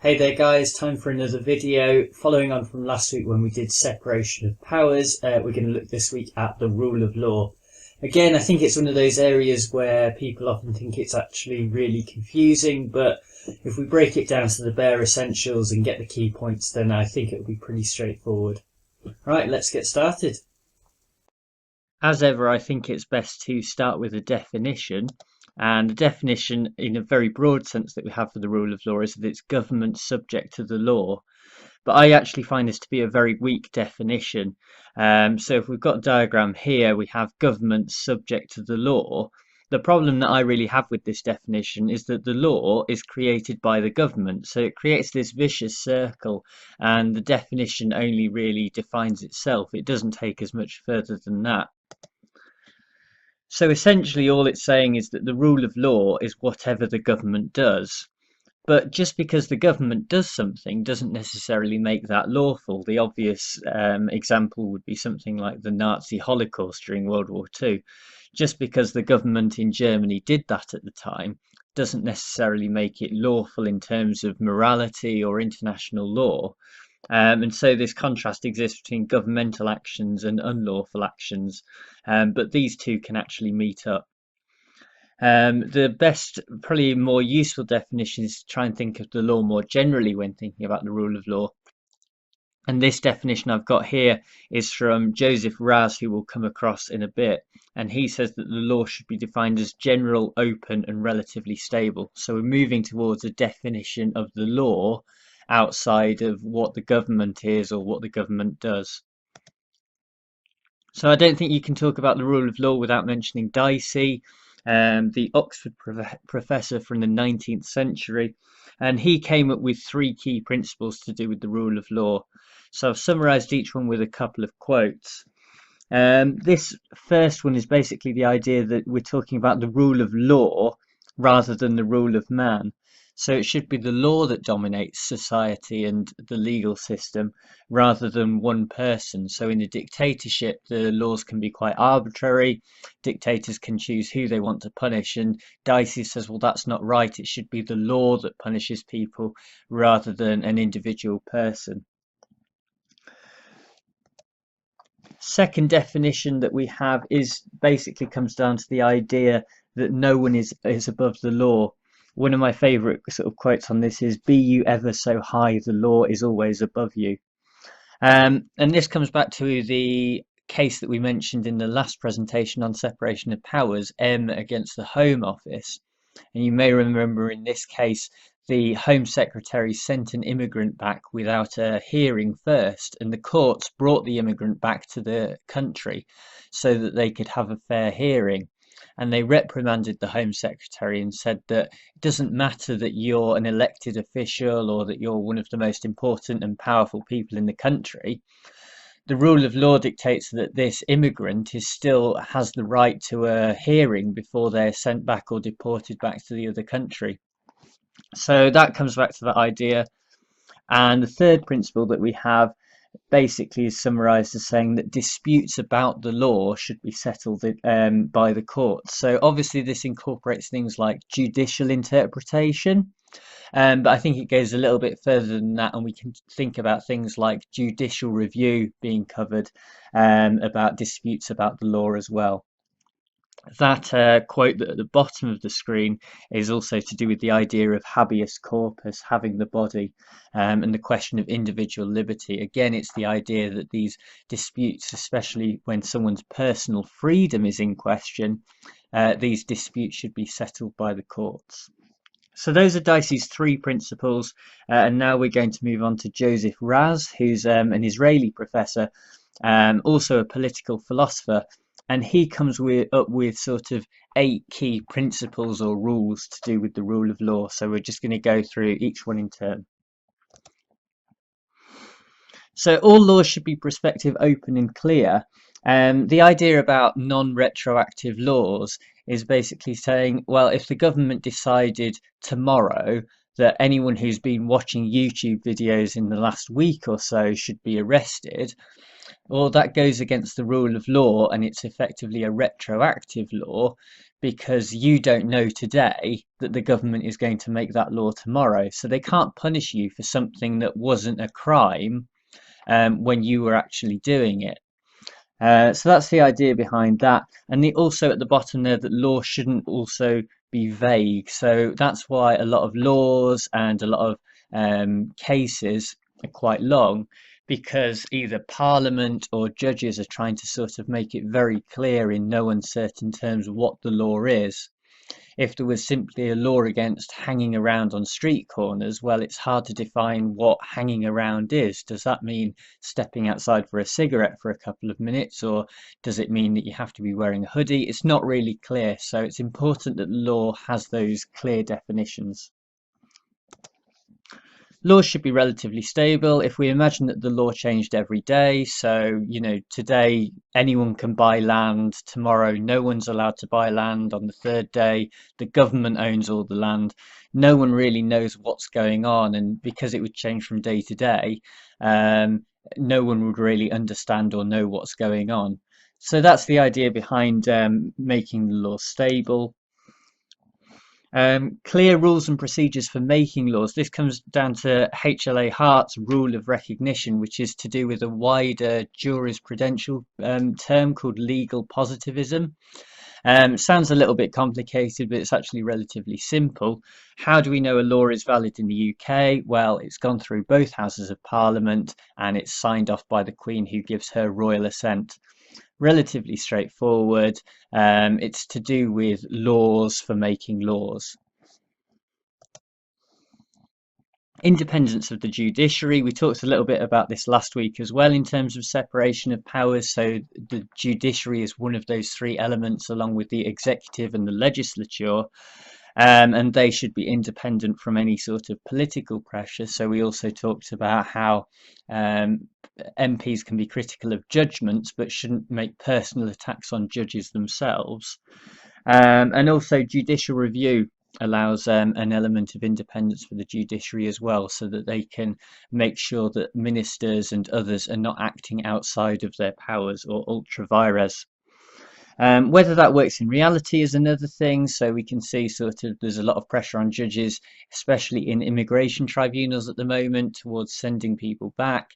Hey there guys, time for another video. Following on from last week when we did separation of powers, we're going to look this week at the rule of law. Again, I think it's one of those areas where people often think it's actually really confusing, but if we break it down to the bare essentials and get the key points, then I think it'll be pretty straightforward. Right, let's get started. As ever, I think it's best to start with a definition. And the definition, in a very broad sense, that we have for the rule of law is that it's government subject to the law. But I actually find this to be a very weak definition. So if we've got a diagram here, we have government subject to the law. The problem that I really have with this definition is that the law is created by the government. So it creates this vicious circle, and the definition only really defines itself. It doesn't take us much further than that. So essentially all it's saying is that the rule of law is whatever the government does. But just because the government does something doesn't necessarily make that lawful. The obvious example would be something like the Nazi Holocaust during World War II. Just because the government in Germany did that at the time doesn't necessarily make it lawful in terms of morality or international law. And so this contrast exists between governmental actions and unlawful actions, but these two can actually meet up. The best, probably more useful definition is to try and think of the law more generally when thinking about the rule of law. And this definition I've got here is from Joseph Raz, who we'll come across in a bit. And he says that the law should be defined as general, open, and relatively stable. So we're moving towards a definition of the law outside of what the government is or what the government does. So I don't think you can talk about the rule of law without mentioning Dicey, the Oxford professor from the 19th century, and he came up with three key principles to do with the rule of law. So I've summarized each one with a couple of quotes. This first one is basically the idea that we're talking about the rule of law rather than the rule of man. So it should be the law that dominates society and the legal system rather than one person. So in a dictatorship, the laws can be quite arbitrary. Dictators can choose who they want to punish. And Dicey says, well, that's not right. It should be the law that punishes people rather than an individual person. Second definition that we have is basically comes down to the idea that no one is above the law. One of my favorite sort of quotes on this is, "Be you ever so high, the law is always above you." And this comes back to the case that we mentioned in the last presentation on separation of powers, M against the Home Office. And you may remember in this case, the Home Secretary sent an immigrant back without a hearing first, and the courts brought the immigrant back to the country so that they could have a fair hearing. And they reprimanded the Home Secretary and said that it doesn't matter that you're an elected official or that you're one of the most important and powerful people in the country. The rule of law dictates that this immigrant still has the right to a hearing before they're sent back or deported back to the other country. So that comes back to that idea. And the third principle that we have basically is summarized as saying that disputes about the law should be settled by the courts. So obviously this incorporates things like judicial interpretation, but I think it goes a little bit further than that, and we can think about things like judicial review being covered, about disputes about the law as well. That quote at the bottom of the screen is also to do with the idea of habeas corpus, having the body, and the question of individual liberty. Again, it's the idea that these disputes, especially when someone's personal freedom is in question, these disputes should be settled by the courts. So those are Dicey's three principles, and now we're going to move on to Joseph Raz, who's an Israeli professor, also a political philosopher. And he comes up with sort of 8 key principles or rules to do with the rule of law. So we're just going to go through each one in turn. So all laws should be prospective, open and clear. The idea about non-retroactive laws is basically saying, well, if the government decided tomorrow that anyone who's been watching YouTube videos in the last week or so should be arrested, well, that goes against the rule of law and it's effectively a retroactive law because you don't know today that the government is going to make that law tomorrow. So they can't punish you for something that wasn't a crime when you were actually doing it. So that's the idea behind that. And also at the bottom there, that law shouldn't also be vague. So that's why a lot of laws and a lot of cases are quite long, because either Parliament or judges are trying to sort of make it very clear in no uncertain terms what the law is. If there was simply a law against hanging around on street corners, well, it's hard to define what hanging around is. Does that mean stepping outside for a cigarette for a couple of minutes, or does it mean that you have to be wearing a hoodie? It's not really clear, so it's important that the law has those clear definitions. Laws should be relatively stable. If we imagine that the law changed every day, so today anyone can buy land, tomorrow no one's allowed to buy land, on the third day the government owns all the land, no one really knows what's going on, and because it would change from day to day, no one would really understand or know what's going on. So that's the idea behind making the law stable. Clear rules and procedures for making laws. This comes down to HLA Hart's rule of recognition, which is to do with a wider jurisprudential term called legal positivism. Sounds a little bit complicated, but it's actually relatively simple. How do we know a law is valid in the UK? Well, it's gone through both houses of Parliament and it's signed off by the Queen, who gives her royal assent. Relatively straightforward. It's to do with laws for making laws. Independence of the judiciary. We talked a little bit about this last week as well in terms of separation of powers. So the judiciary is one of those three elements, along with the executive and the legislature. And they should be independent from any sort of political pressure. So we also talked about how MPs can be critical of judgments, but shouldn't make personal attacks on judges themselves. And also judicial review allows an element of independence for the judiciary as well, so that they can make sure that ministers and others are not acting outside of their powers or ultra vires. Whether that works in reality is another thing. So we can see sort of there's a lot of pressure on judges, especially in immigration tribunals at the moment, towards sending people back.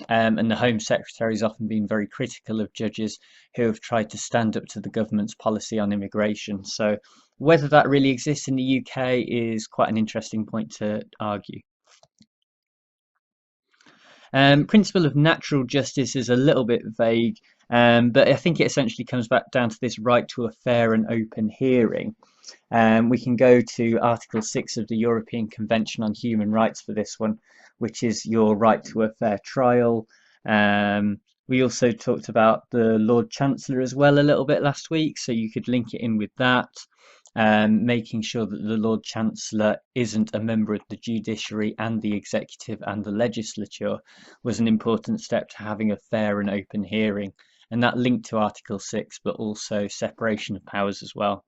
And the Home Secretary has often been very critical of judges who have tried to stand up to the government's policy on immigration. So whether that really exists in the UK is quite an interesting point to argue. Principle of natural justice is a little bit vague, but I think it essentially comes back down to this right to a fair and open hearing. We can go to Article 6 of the European Convention on Human Rights for this one, which is your right to a fair trial. We also talked about the Lord Chancellor as well a little bit last week, so you could link it in with that. Making sure that the Lord Chancellor isn't a member of the judiciary and the executive and the legislature was an important step to having a fair and open hearing. And that linked to Article 6, but also separation of powers as well.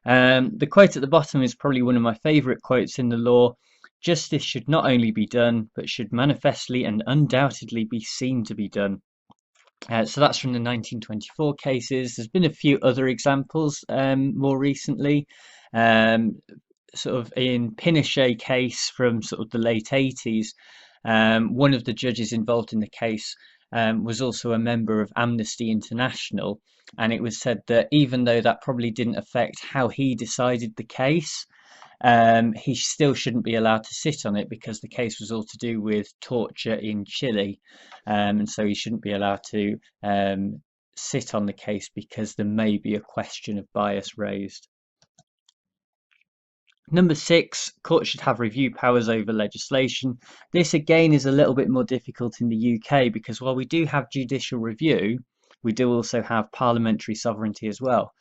The quote at the bottom is probably one of my favourite quotes in the law. Justice should not only be done, but should manifestly and undoubtedly be seen to be done. So that's from the 1924 cases. There's been a few other examples more recently. Sort of in Pinochet case from sort of the late 80s, one of the judges involved in the case was also a member of Amnesty International, and it was said that even though that probably didn't affect how he decided the case, he still shouldn't be allowed to sit on it, because the case was all to do with torture in Chile, and so he shouldn't be allowed to sit on the case because there may be a question of bias raised. Number 6, courts should have review powers over legislation. This again is a little bit more difficult in the UK, because while we do have judicial review, we do also have parliamentary sovereignty as well.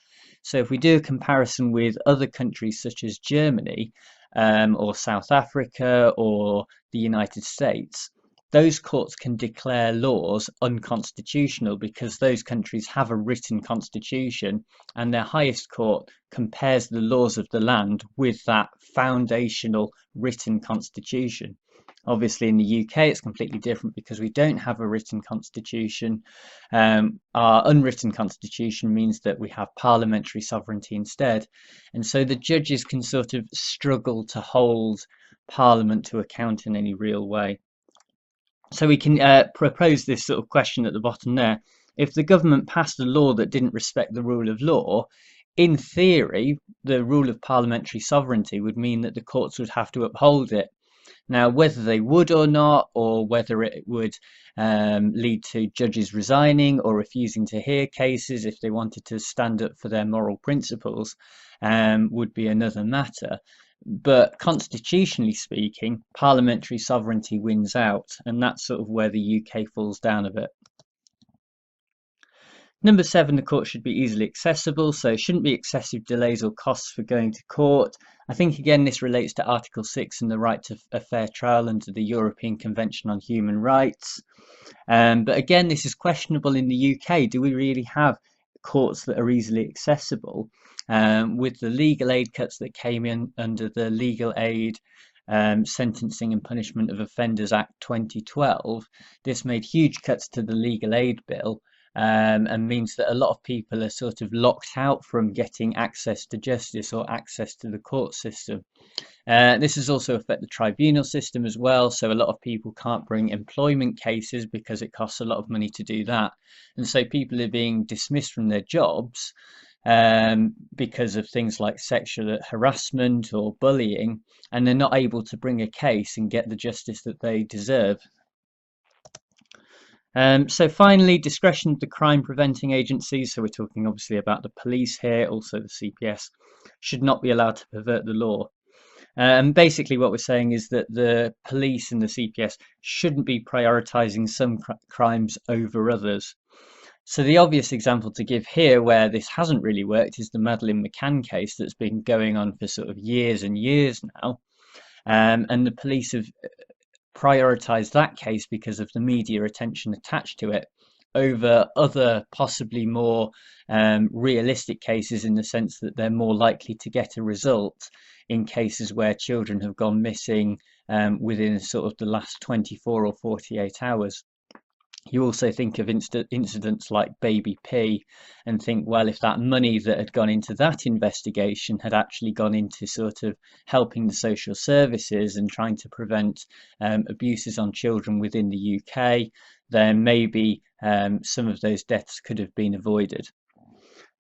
So if we do a comparison with other countries such as Germany or South Africa or the United States, those courts can declare laws unconstitutional because those countries have a written constitution, and their highest court compares the laws of the land with that foundational written constitution. Obviously, in the UK, it's completely different because we don't have a written constitution. Our unwritten constitution means that we have parliamentary sovereignty instead. And so the judges can sort of struggle to hold Parliament to account in any real way. So we can propose this sort of question at the bottom there. If the government passed a law that didn't respect the rule of law, in theory, the rule of parliamentary sovereignty would mean that the courts would have to uphold it. Now, whether they would or not, or whether it would lead to judges resigning or refusing to hear cases if they wanted to stand up for their moral principles, would be another matter. But constitutionally speaking, parliamentary sovereignty wins out, and that's sort of where the UK falls down a bit. Number 7, the court should be easily accessible, so shouldn't be excessive delays or costs for going to court. I think again this relates to Article 6 and the right to a fair trial under the European Convention on Human Rights. But again, this is questionable in the UK. Do we really have courts that are easily accessible? With the legal aid cuts that came in under the Legal Aid Sentencing and Punishment of Offenders Act 2012, this made huge cuts to the legal aid bill. And means that a lot of people are sort of locked out from getting access to justice or access to the court system. This has also affected the tribunal system as well, so a lot of people can't bring employment cases because it costs a lot of money to do that, and so people are being dismissed from their jobs because of things like sexual harassment or bullying, and they're not able to bring a case and get the justice that they deserve. So finally, discretion of the crime preventing agencies, so we're talking obviously about the police here, also the CPS, should not be allowed to pervert the law. Basically what we're saying is that the police and the CPS shouldn't be prioritising some crimes over others. So the obvious example to give here where this hasn't really worked is the Madeleine McCann case that's been going on for sort of years and years now. And the police have prioritize that case because of the media attention attached to it over other possibly more realistic cases, in the sense that they're more likely to get a result in cases where children have gone missing within sort of the last 24 or 48 hours. You also think of incidents like Baby P and think, well, if that money that had gone into that investigation had actually gone into sort of helping the social services and trying to prevent abuses on children within the UK, then maybe some of those deaths could have been avoided.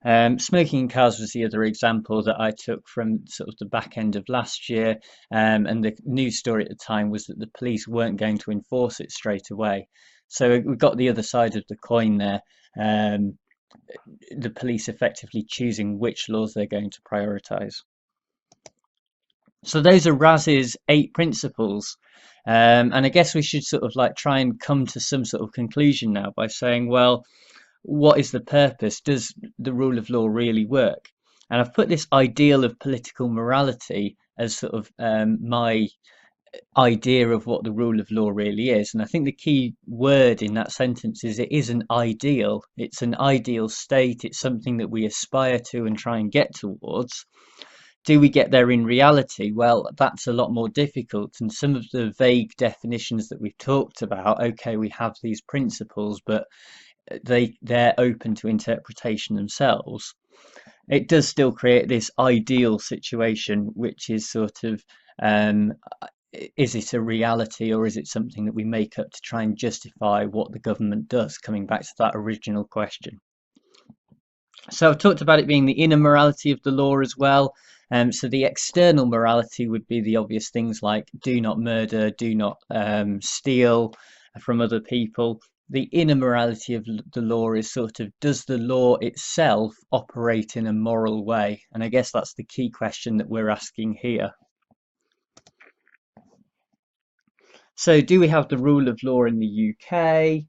Smoking in cars was the other example that I took from sort of the back end of last year, and the news story at the time was that the police weren't going to enforce it straight away. So we've got the other side of the coin there, the police effectively choosing which laws they're going to prioritise. So those are Raz's 8 principles, and I guess we should sort of like try and come to some sort of conclusion now by saying, well, what is the purpose? Does the rule of law really work? And I've put this ideal of political morality as sort of my idea of what the rule of law really is. And I think the key word in that sentence is it is an ideal. It's an ideal state. It's something that we aspire to and try and get towards. Do we get there in reality? Well, that's a lot more difficult. And some of the vague definitions that we've talked about, okay, we have these principles, but they're open to interpretation themselves. It does still create this ideal situation, which is sort of is it a reality, or is it something that we make up to try and justify what the government does, coming back to that original question. So I've talked about it being the inner morality of the law as well. So the external morality would be the obvious things like do not murder, do not steal from other people. The inner morality of the law is sort of, does the law itself operate in a moral way? And I guess that's the key question that we're asking here. So do we have the rule of law in the UK?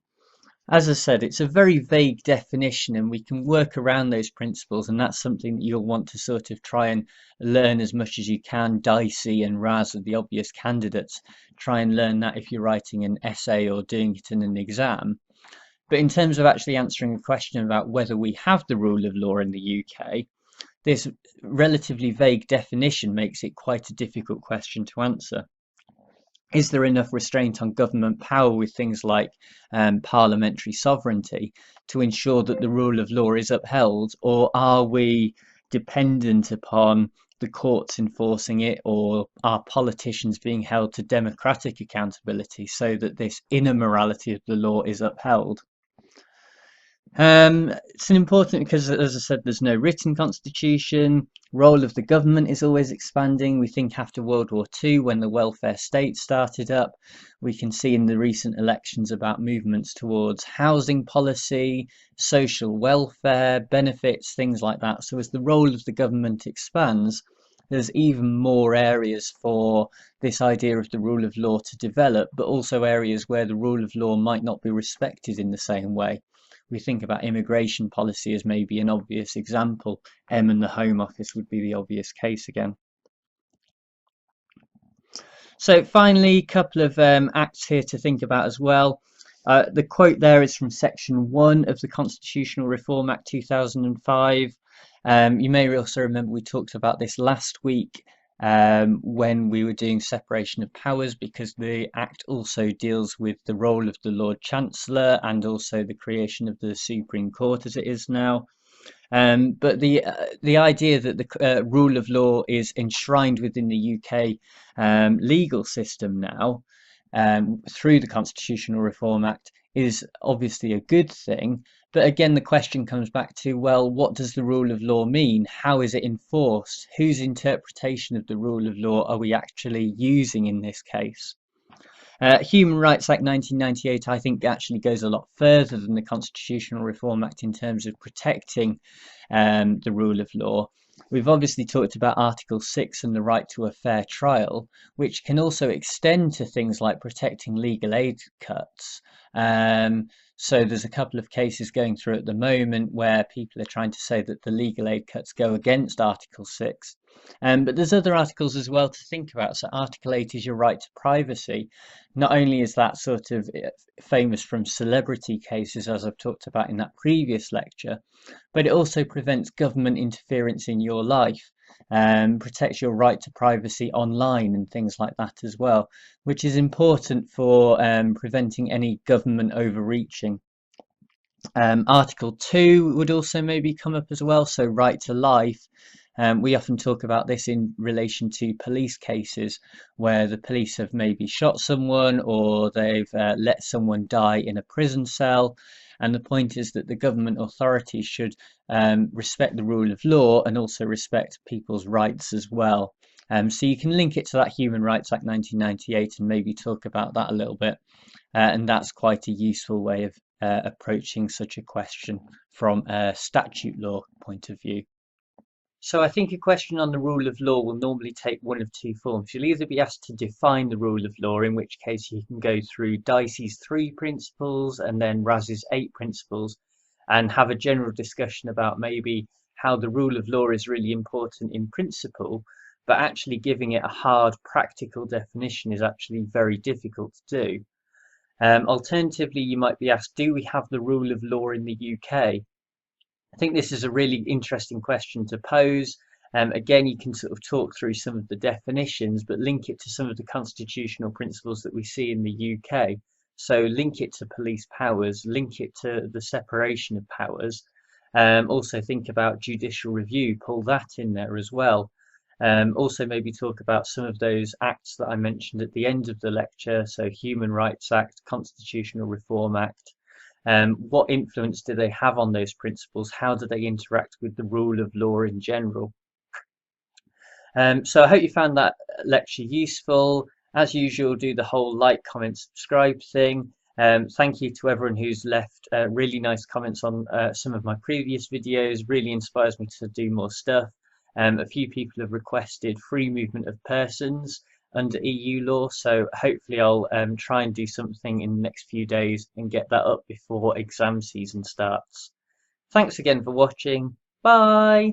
As I said, it's a very vague definition and we can work around those principles, and that's something that you'll want to sort of try and learn as much as you can. Dicey and Raz are the obvious candidates. Try and learn that if you're writing an essay or doing it in an exam. But in terms of actually answering a question about whether we have the rule of law in the UK, this relatively vague definition makes it quite a difficult question to answer. Is there enough restraint on government power with things like parliamentary sovereignty to ensure that the rule of law is upheld, or are we dependent upon the courts enforcing it, or are politicians being held to democratic accountability so that this inner morality of the law is upheld? It's an important because, as I said, there's no written constitution. Role of the government is always expanding. We think after World War II, when the welfare state started up, we can see in the recent elections about movements towards housing policy, social welfare, benefits, things like that. So as the role of the government expands, there's even more areas for this idea of the rule of law to develop, but also areas where the rule of law might not be respected in the same way. We think about immigration policy as maybe an obvious example. And the Home Office would be the obvious case again. So finally, a couple of acts here to think about as well. The quote there is from Section 1 of the Constitutional Reform Act 2005. You may also remember we talked about this last week when we were doing separation of powers, because the Act also deals with the role of the Lord Chancellor and also the creation of the Supreme Court as it is now. But the idea that the rule of law is enshrined within the UK legal system now through the Constitutional Reform Act is obviously a good thing. But again, the question comes back to, well, what does the rule of law mean? How is it enforced? Whose interpretation of the rule of law are we actually using in this case? Human Rights Act 1998, I think, actually goes a lot further than the Constitutional Reform Act in terms of protecting the rule of law. We've obviously talked about Article 6 and the right to a fair trial, which can also extend to things like protecting legal aid cuts. So there's a couple of cases going through at the moment where people are trying to say that the legal aid cuts go against Article 6. But there's other articles as well to think about. So Article 8 is your right to privacy. Not only is that sort of famous from celebrity cases, as I've talked about in that previous lecture, but it also prevents government interference in your life, protects your right to privacy online and things like that as well, which is important for preventing any government overreaching. Article 2 would also maybe come up as well, so right to life. We often talk about this in relation to police cases where the police have maybe shot someone or they've let someone die in a prison cell. And the point is that the government authorities should respect the rule of law and also respect people's rights as well. So you can link it to that Human Rights Act 1998 and maybe talk about that a little bit. And that's quite a useful way of approaching such a question from a statute law point of view. So I think a question on the rule of law will normally take one of two forms. You'll either be asked to define the rule of law, in which case you can go through Dicey's 3 principles and then Raz's 8 principles and have a general discussion about maybe how the rule of law is really important in principle, but actually giving it a hard practical definition is actually very difficult to do. Alternatively, you might be asked, do we have the rule of law in the UK? I think this is a really interesting question to pose. Again, you can sort of talk through some of the definitions, but link it to some of the constitutional principles that we see in the UK. So link it to police powers, link it to the separation of powers. Also think about judicial review, pull that in there as well. Also maybe talk about some of those acts that I mentioned at the end of the lecture. So Human Rights Act, Constitutional Reform Act. What influence do they have on those principles? How do they interact with the rule of law in general? So I hope you found that lecture useful. As usual, do the whole like, comment, subscribe thing. Thank you to everyone who's left really nice comments on some of my previous videos. Really inspires me to do more stuff. A few people have requested free movement of persons. under EU law. So hopefully I'll try and do something in the next few days and get that up before exam season starts. Thanks again for watching. Bye.